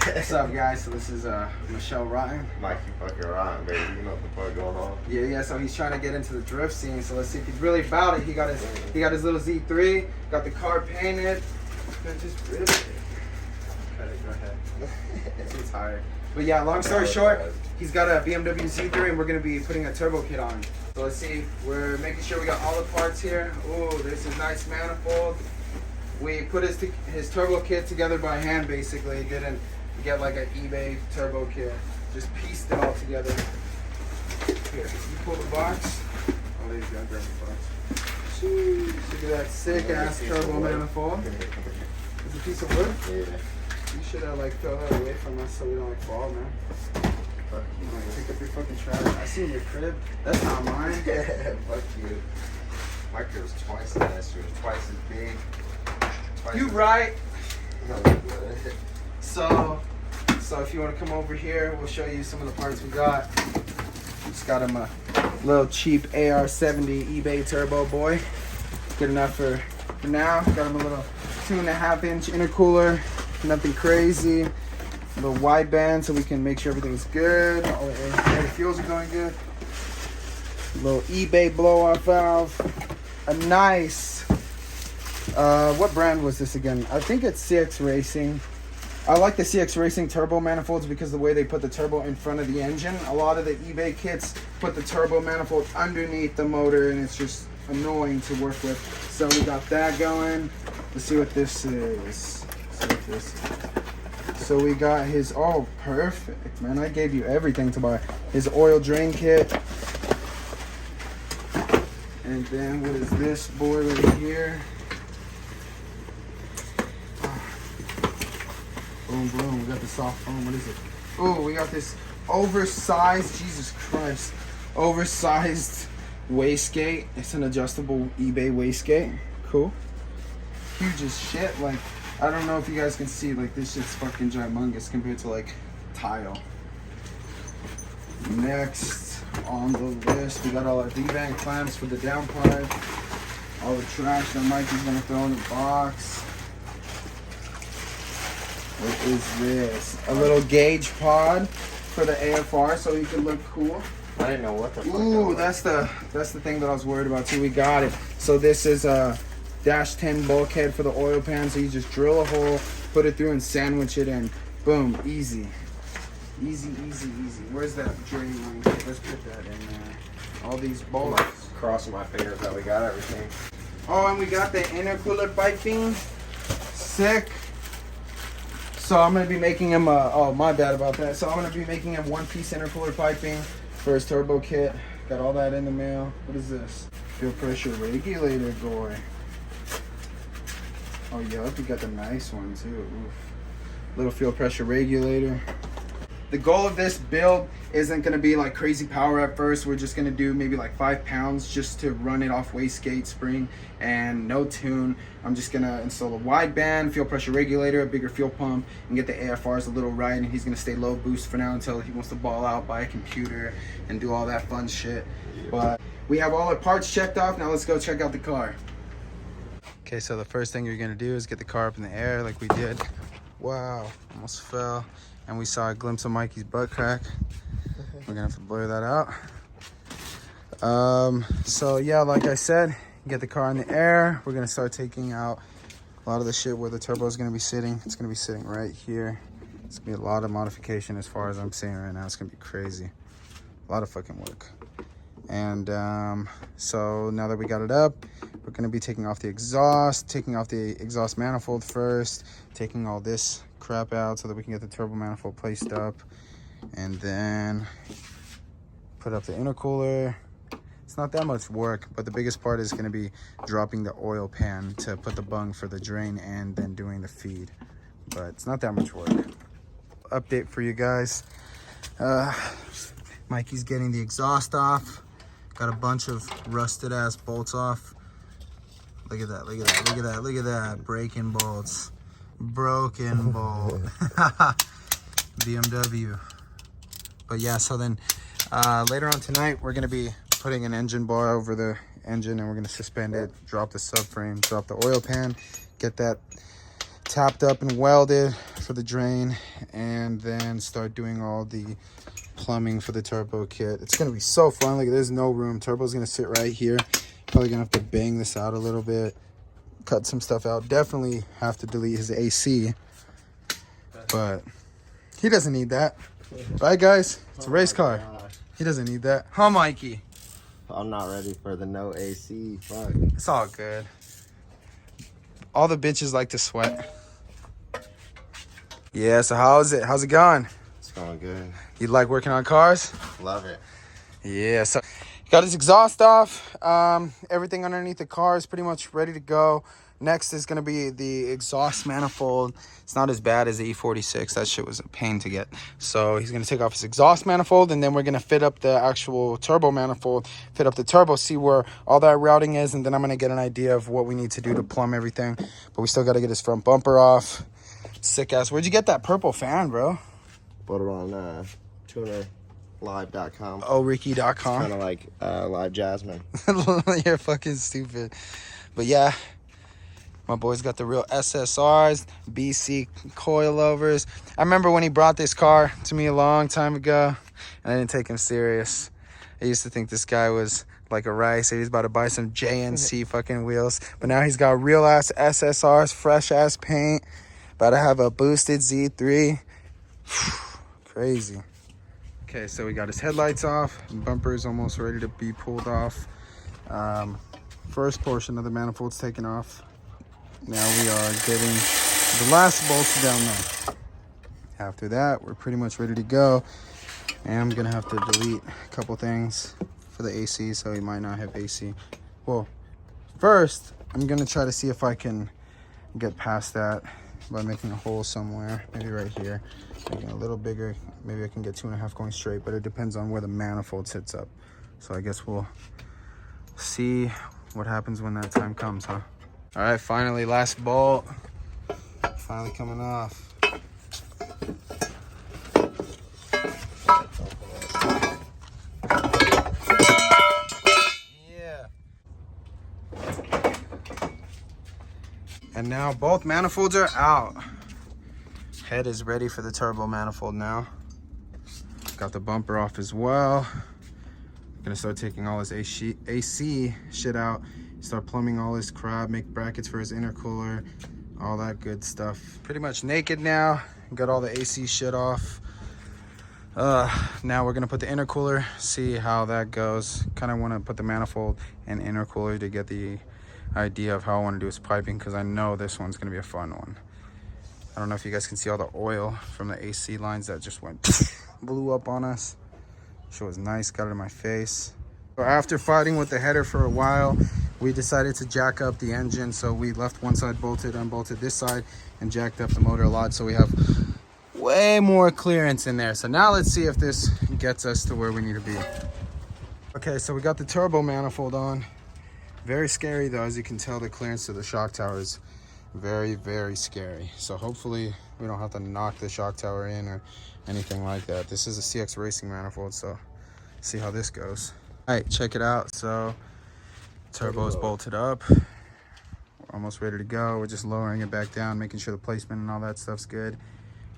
What's up, guys? So this is Michelle Rotten. Mikey fucking Rotten, baby. You know what the fuck going on? Yeah. So he's trying to get into the drift scene. So let's see if he's really about it. He got his little Z3. Got the car painted. Gonna just rip it. Go ahead. Too tired. But yeah, long story short, he's got a BMW Z3, and we're gonna be putting a turbo kit on. So let's see. We're making sure we got all the parts here. Ooh, there's a nice manifold. We put his turbo kit together by hand, basically. Didn't get like an eBay turbo kit. Just pieced it all together. Here, you pull the box. Oh, there you go. Grab the box. Jeez, look at that sick ass turbo manifold. It's a piece of wood? Yeah. You should have like throw that away from us so we don't like fall, man. Fuck you, man. Pick up your fucking trash. I see in your crib. That's not mine. Yeah, fuck you. My crib's twice as nice. Twice as big. You right. No, So if you want to come over here, we'll show you some of the parts we got. Just got him a little cheap AR70 eBay turbo boy. Good enough for now. Got him a little 2.5-inch intercooler. Nothing crazy. A little wideband so we can make sure everything's good. All the air fuels are going good. A little eBay blow-off valve. A nice. What brand was this again? I think it's CX Racing. I like the CX Racing turbo manifolds because the way they put the turbo in front of the engine. A lot of the eBay kits put the turbo manifold underneath the motor, and it's just annoying to work with. So we got that going. Let's see what this is. So we got his, oh, perfect, man. I gave you everything to buy. His oil drain kit. And then what is this boy right here? Boom, boom. We got the soft foam. What is it? Oh, we got this oversized, Jesus Christ, oversized wastegate. It's an adjustable eBay wastegate. Cool. Huge as shit. Like, I don't know if you guys can see, like, this shit's fucking ginormous compared to, like, tile. Next on the list, we got all our V-band clamps for the downpipe. All the trash that Mikey's gonna throw in the box. What is this? A little gauge pod for the AFR so he can look cool. I didn't know what the fuck. Ooh, that's the thing that I was worried about too. We got it. So this is a -10 bulkhead for the oil pan. So you just drill a hole, put it through, and sandwich it in. Boom, easy. Easy. Where's that drain line? Let's put that in there. All these bolts. Crossing my fingers that we got everything. Oh, and we got the intercooler piping. Sick. So I'm going to be making him oh, my bad about that. So I'm going to be making him one-piece intercooler piping for his turbo kit. Got all that in the mail. What is this? Fuel pressure regulator boy. Oh, yup, we got the nice one too. Oof. Little fuel pressure regulator. The goal of this build isn't going to be like crazy power at first. We're just going to do maybe like 5 pounds just to run it off wastegate spring and no tune. I'm just going to install a wideband, fuel pressure regulator, a bigger fuel pump, and get the AFRs a little right. And he's going to stay low boost for now until he wants to ball out, buy a computer, and do all that fun shit. But we have all our parts checked off. Now let's go check out the car. Okay, so the first thing you're going to do is get the car up in the air like we did. Wow, almost fell. And we saw a glimpse of Mikey's butt crack. We're gonna have to blur that out. So yeah, like I said, get the car in the air. We're gonna start taking out a lot of the shit where the turbo is gonna be sitting. It's gonna be sitting right here. It's gonna be a lot of modification as far as I'm seeing right now. It's gonna be crazy. A lot of fucking work. And so now that we got it up, we're gonna be taking off the exhaust manifold first, taking all this crap out so that we can get the turbo manifold placed up, and then put up the intercooler. It's not that much work, but the biggest part is going to be dropping the oil pan to put the bung for the drain and then doing the feed, but it's not that much work. Update for you guys. Mikey's getting the exhaust off. Got a bunch of rusted ass bolts off. Look at that. Breaking bolts. Broken bolt. BMW. But yeah, so then later on tonight we're gonna be putting an engine bar over the engine, and we're gonna suspend it, drop the subframe, drop the oil pan, get that tapped up and welded, for the drain, and then start doing all the plumbing for the turbo kit. It's gonna be so fun. Like, there's no room. Turbo's gonna sit right here. Probably gonna have to bang this out a little bit, cut some stuff out. Definitely have to delete his AC, but he doesn't need that, right, guys? It's a race car. He doesn't need that, huh, Mikey? I'm not ready for the no AC. Fuck. It's all good. All the bitches like to sweat. Yeah, so how's it going? It's going good. You like working on cars? Love it. Yeah, so got his exhaust off. Everything underneath the car is pretty much ready to go. Next is going to be the exhaust manifold. It's not as bad as the E46. That shit was a pain to get. So he's going to take off his exhaust manifold, and then we're going to fit up the actual turbo manifold, fit up the turbo, see where all that routing is, and then I'm going to get an idea of what we need to do to plumb everything. But we still got to get his front bumper off. Sick ass. Where'd you get that purple fan, bro? Bought it on tunerlive.com. Oh, Ricky.com. Kind of like Live Jasmine. You're fucking stupid. But yeah, my boy's got the real SSRs, BC coilovers. I remember when he brought this car to me a long time ago, and I didn't take him serious. I used to think this guy was like a rice. He was about to buy some JNC fucking wheels. But now he's got real ass SSRs, fresh ass paint. About to have a boosted Z3. Crazy. Okay, so we got his headlights off. Bumper is almost ready to be pulled off. First portion of the manifold's taken off. Now we are getting the last bolts down there. After that, we're pretty much ready to go. And I'm gonna have to delete a couple things for the AC, so he might not have AC. Well, first, I'm gonna try to see if I can get past that by making a hole somewhere, maybe right here, making it a little bigger. Maybe I can get 2.5 going straight, but it depends on where the manifold sits up. So I guess we'll see what happens when that time comes, huh? All right, finally, last bolt. Finally coming off. Yeah. And now both manifolds are out. Head is ready for the turbo manifold now. Got the bumper off as well. Gonna start taking all his AC shit out. Start plumbing all his crap, make brackets for his intercooler, all that good stuff. Pretty much naked now. Got all the AC shit off. Now we're gonna put the intercooler, see how that goes. Kind of want to put the manifold and intercooler to get the idea of how I want to do his piping, because I know this one's gonna be a fun one. I don't know if you guys can see all the oil from the AC lines that just went blew up on us. Shit was nice, got it in my face. So after fighting with the header for a while, we decided to jack up the engine. So we left one side bolted, unbolted this side, and jacked up the motor a lot. So we have way more clearance in there. So now let's see if this gets us to where we need to be. Okay, so we got the turbo manifold on. Very scary though, as you can tell, the clearance to the shock tower is very, very scary. So hopefully we don't have to knock the shock tower in or anything like that. This is a CX Racing manifold, so see how this goes. All right, check it out. So turbo is bolted up. We're almost ready to go. We're just lowering it back down, making sure the placement and all that stuff's good.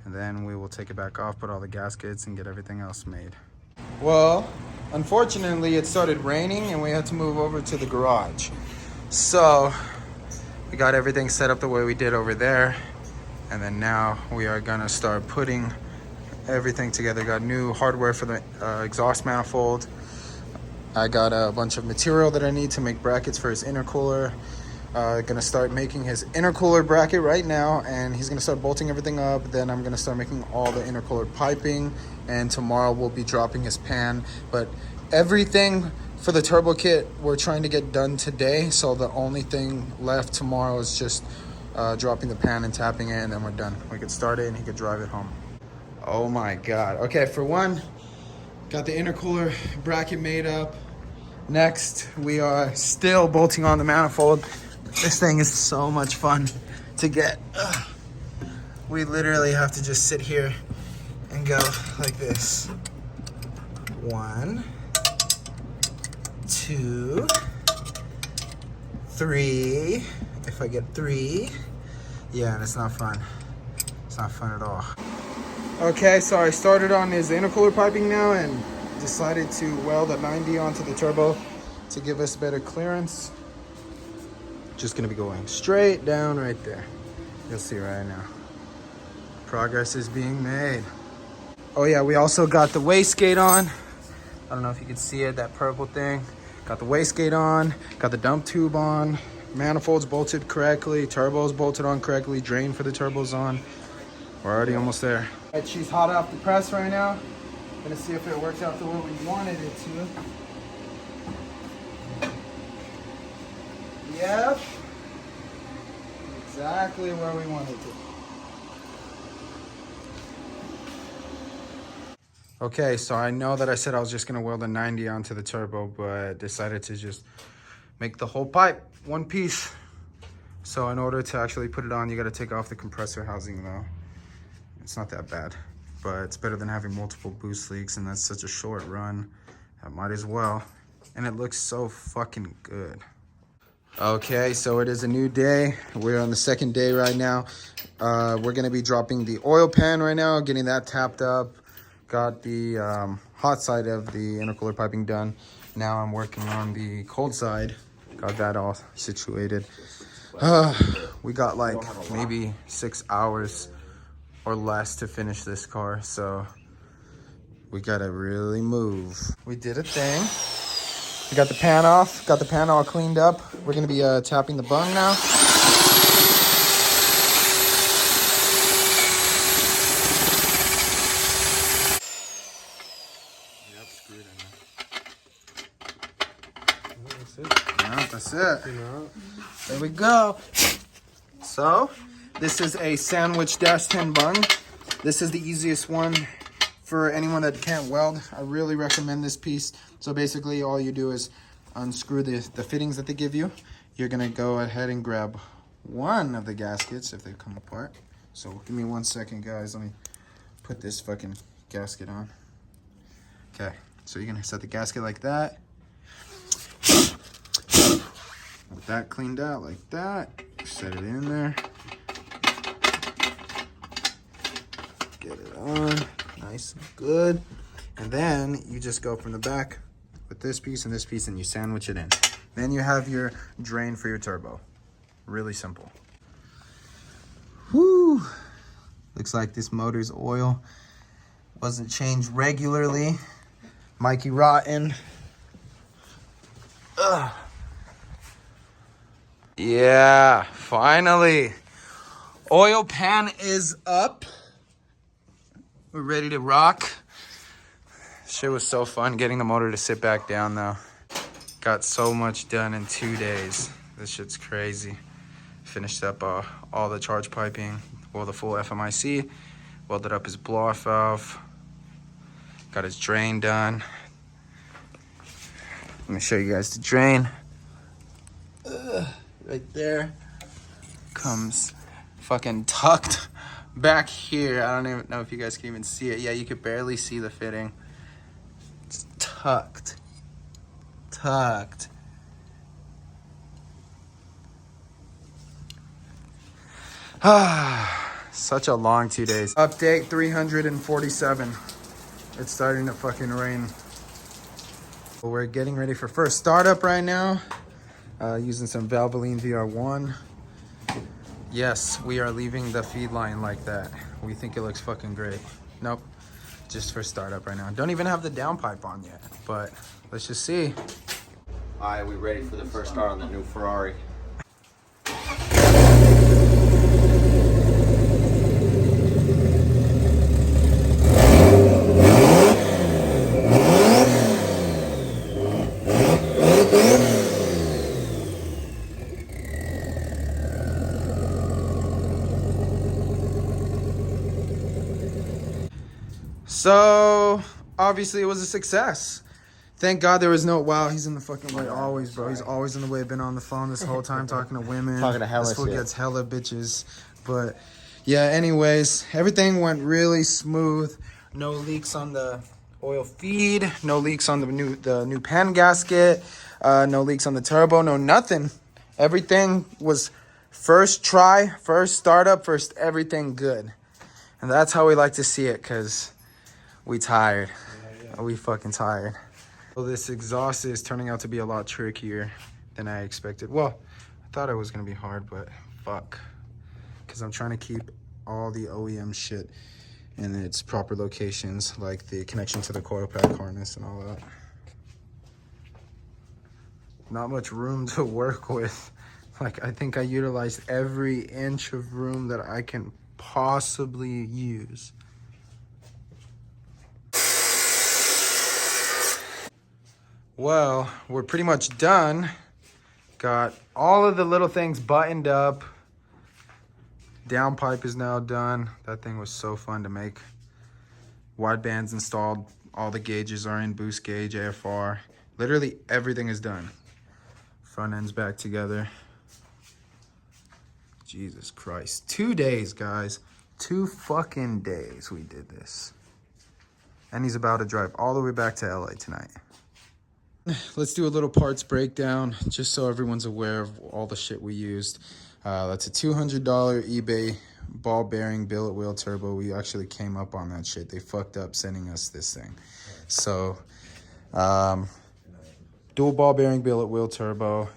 And then we will take it back off, put all the gaskets, and get everything else made. Well, unfortunately, it started raining and we had to move over to the garage. So we got everything set up the way we did over there. And then now we are gonna start putting everything together. Got new hardware for the exhaust manifold. I got a bunch of material that I need to make brackets for his intercooler. Gonna start making his intercooler bracket right now, and he's gonna start bolting everything up. Then I'm gonna start making all the intercooler piping, and tomorrow we'll be dropping his pan. But everything for the turbo kit we're trying to get done today, so the only thing left tomorrow is just dropping the pan and tapping it, and then we're done. We could start it and he could drive it home. Oh my God. Okay, for one, got the intercooler bracket made up. Next, we are still bolting on the manifold. This thing is so much fun to get. We literally have to just sit here and go like this. 1, 2, 3. If I get 3. Yeah, and it's not fun. It's not fun at all. Okay, so I started on his intercooler piping now and decided to weld a 90 onto the turbo to give us better clearance. Just gonna be going straight down right there. You'll see right now. Progress is being made. Oh yeah, we also got the wastegate on. I don't know if you can see it, that purple thing. Got the wastegate on, got the dump tube on, manifolds bolted correctly, turbos bolted on correctly, drain for the turbos on. We're already almost there. All right, she's hot off the press right now. Gonna see if it worked out the way we wanted it to. Yep. Exactly where we wanted it to. Okay, so I know that I said I was just gonna weld a 90 onto the turbo, but decided to just make the whole pipe one piece. So in order to actually put it on, you gotta take off the compressor housing though. It's not that bad, but it's better than having multiple boost leaks, and that's such a short run. I might as well. And it looks so fucking good. Okay, so it is a new day. We're on the second day right now. We're gonna be dropping the oil pan right now, getting that tapped up. Got the hot side of the intercooler piping done. Now I'm working on the cold side. Got that all situated. We got like maybe 6 hours or less to finish this car, so we gotta really move. We did a thing. We got the pan off, got the pan all cleaned up. We're gonna be tapping the bung now. That's it. There we go. So, this is a sandwich -10 bung. This is the easiest one for anyone that can't weld. I really recommend this piece. So basically, all you do is unscrew the fittings that they give you. You're gonna go ahead and grab one of the gaskets if they come apart. So give me 1 second, guys. Let me put this fucking gasket on. Okay, so you're gonna set the gasket like that. With that cleaned out like that, set it in there. Get it on, nice and good. And then you just go from the back with this piece and you sandwich it in. Then you have your drain for your turbo. Really simple. Whew. Looks like this motor's oil wasn't changed regularly. Mikey Rotten. Ugh. Yeah, finally. Oil pan is up. We're ready to rock. Shit was so fun getting the motor to sit back down though. Got so much done in 2 days. This shit's crazy. Finished up all the charge piping, well, the full FMIC. Welded up his blow-off valve. Got his drain done. Let me show you guys the drain. Right there. Comes fucking tucked back here. I don't even know if you guys can even see it. Yeah, you could barely see the fitting. It's tucked. Tucked. Such a long 2 days. Update 347. It's starting to fucking rain. We're getting ready for first startup right now. Using some Valvoline VR1. Yes, we are leaving the feed line like that. We think it looks fucking great. Nope, just for startup right now. Don't even have the downpipe on yet, but let's just see. All right, we ready for the first start on the new Ferrari. So, obviously it was a success. Thank God there was no, wow, he's in the fucking way always, bro. He's always in the way. Been on the phone this whole time talking to women. Talking to hella This fool shit. gets hella bitches. But, yeah, anyways, everything went really smooth. No leaks on the oil feed. No leaks on the new pan gasket. No leaks on the turbo. No nothing. Everything was first try, first startup, first everything good. And that's how we like to see it, because we tired. We fucking tired. Well, this exhaust is turning out to be a lot trickier than I expected. Well, I thought it was gonna be hard, but fuck. Because I'm trying to keep all the OEM shit in its proper locations, like the connection to the coil pack harness and all that. Not much room to work with. Like, I think I utilized every inch of room that I can possibly use. Well, we're pretty much done. Got all of the little things buttoned up. Downpipe is now done. That thing was so fun to make. Widebands installed. All the gauges are in, boost gauge, AFR. Literally everything is done. Front end's back together. Jesus Christ. 2 days, guys. 2 fucking days we did this. And he's about to drive all the way back to LA tonight. Let's do a little parts breakdown, just so everyone's aware of all the shit we used. That's a $200 eBay ball bearing billet wheel turbo. We actually came up on that shit. They fucked up sending us this thing. So, dual ball bearing billet wheel turbo,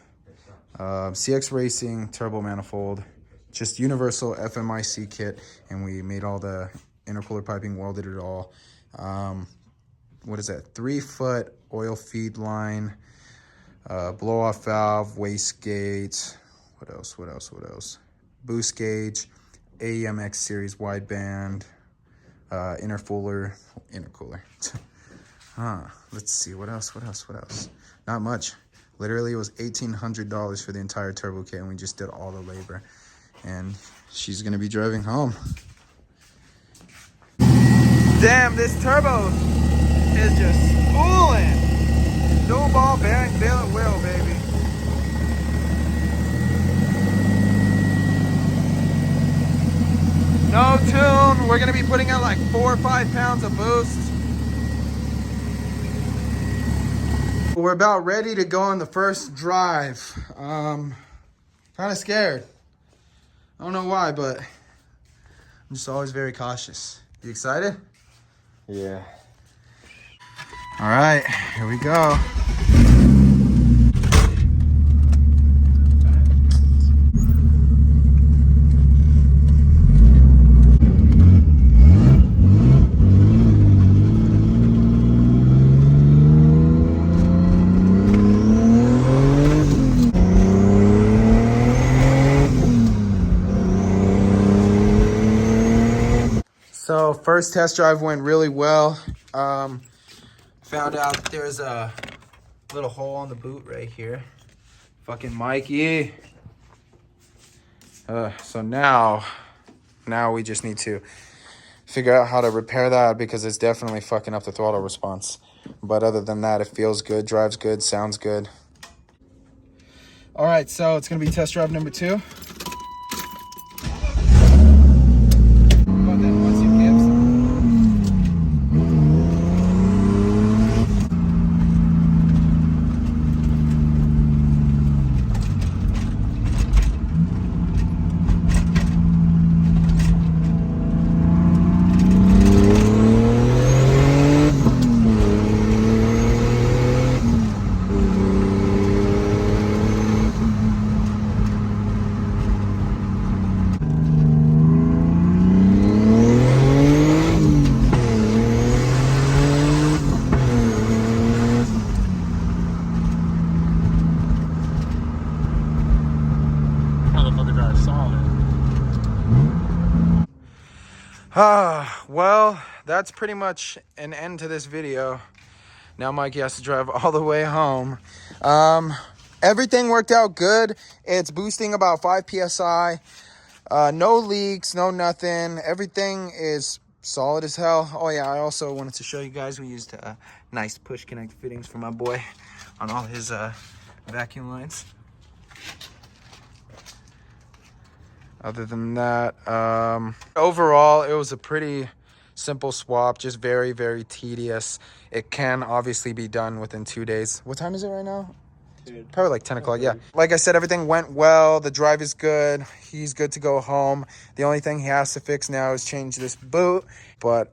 CX Racing turbo manifold, just universal FMIC kit, and we made all the intercooler piping, welded it all. What is that? 3-foot oil feed line, blow off valve, waste gate. What else? Boost gauge, AEMX series wideband, intercooler. Let's see, what else? Not much. Literally, it was $1,800 for the entire turbo kit, and we just did all the labor. And she's gonna be driving home. Damn, this turbo is just spooling. Dual ball bearing billet wheel, baby. No tune. We're gonna be putting out like 4 or 5 pounds of boost. We're about ready to go on the first drive. Kind of scared. I don't know why, but I'm just always very cautious. You excited? Yeah. All right, here we go. So first test drive went really well. Found out there's a little hole on the boot right here. Fucking Mikey. So now we just need to figure out how to repair that, because it's definitely fucking up the throttle response. But other than that, it feels good, drives good, sounds good. All right, so it's gonna be test drive number 2. Well, that's pretty much an end to this video. Now Mikey has to drive all the way home. Everything worked out good. It's boosting about 5 PSI. No leaks, no nothing. Everything is solid as hell. Oh yeah, I also wanted to show you guys, we used nice push connect fittings for my boy on all his vacuum lines. Other than that, overall, it was a pretty simple swap, just very, very tedious. It can obviously be done within 2 days. What time is it right now? Probably like 10 o'clock, yeah. Like I said, everything went well. The drive is good. He's good to go home. The only thing he has to fix now is change this boot. But,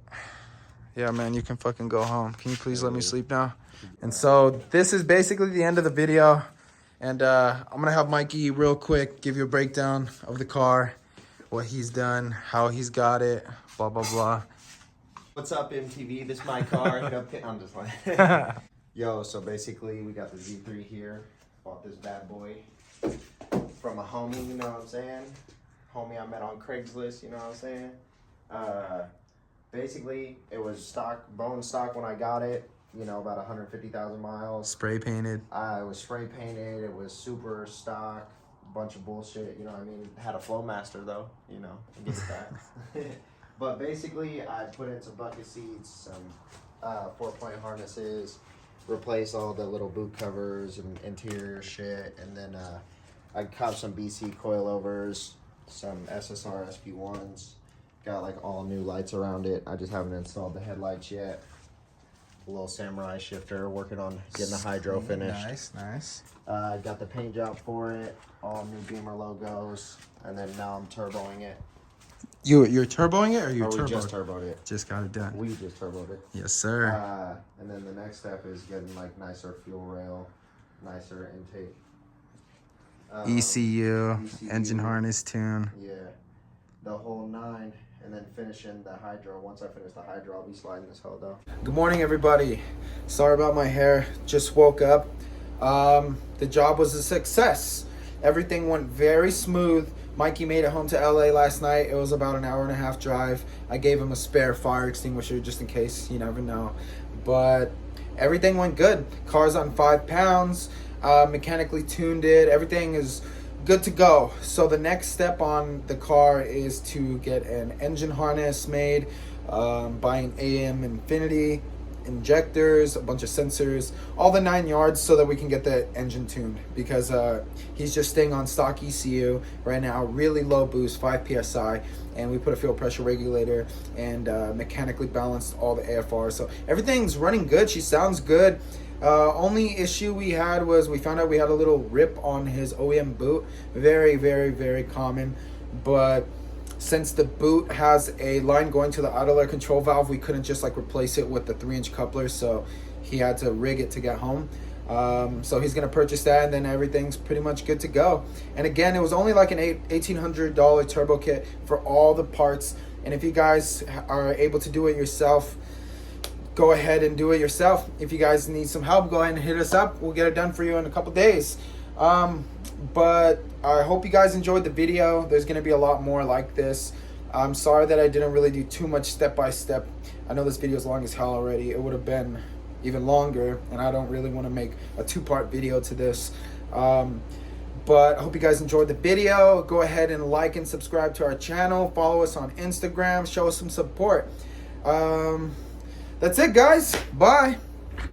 yeah, man, you can fucking go home. Can you please let me sleep now? And so this is basically the end of the video. And I'm going to have Mikey real quick give you a breakdown of the car, what he's done, how he's got it, blah, blah, blah. What's up, MTV? This is my car. I'm just like, yo. So basically, we got the Z3 here. Bought this bad boy from a homie. You know what I'm saying? Homie I met on Craigslist. You know what I'm saying? Basically, it was stock, bone stock when I got it. You know, about 150,000 miles. Spray painted. It was spray painted. It was super stock. Bunch of bullshit. You know what I mean? Had a Flowmaster though. You know, I get that. But basically, I put in some bucket seats, some 4-point harnesses, replace all the little boot covers and interior shit, and then I caught some BC coilovers, some SSR SP1s, got like all new lights around it. I just haven't installed the headlights yet. A little samurai shifter, working on getting the hydro finished. Nice. Got the paint job for it, all new Beamer logos, and then now I'm turboing it. You're turboing it, or We just turboed it. Just got it done. We just turboed it. Yes, sir. And then the next step is getting like nicer fuel rail, nicer intake. ECU, engine harness tune. Yeah, the whole 9, and then finishing the hydro. Once I finish the hydro, I'll be sliding this hoe though. Good morning, everybody. Sorry about my hair. Just woke up. The job was a success. Everything went very smooth. Mikey made it home to LA last night. It was about an 1.5-hour drive. I gave him a spare fire extinguisher just in case. You never know. But everything went good. Car's on 5 pounds. Mechanically tuned it. Everything is good to go. So the next step on the car is to get an engine harness made. Buy an AM Infinity, injectors, a bunch of sensors, all the 9 yards, so that we can get the engine tuned, because he's just staying on stock ECU right now, really low boost, 5 psi, and we put a fuel pressure regulator and mechanically balanced all the AFR, so everything's running good. She sounds good. Only issue we had was we found out we had a little rip on his OEM boot. Very, very, very common, but since the boot has a line going to the idler control valve, we couldn't just like replace it with the 3-inch coupler, so he had to rig it to get home. So he's gonna purchase that, and then everything's pretty much good to go. And again, it was only like an $1,800 turbo kit for all the parts. And if you guys are able to do it yourself, go ahead and do it yourself. If you guys need some help, go ahead and hit us up. We'll get it done for you in a couple days. But I hope you guys enjoyed the video. There's gonna be a lot more like this. I'm sorry that I didn't really do too much step-by-step. I know this video is long as hell already. It would have been even longer, and I don't really want to make a 2-part video to this. But I hope you guys enjoyed the video. Go ahead and like and subscribe to our channel. Follow us on Instagram. Show us some support. That's it, guys. Bye.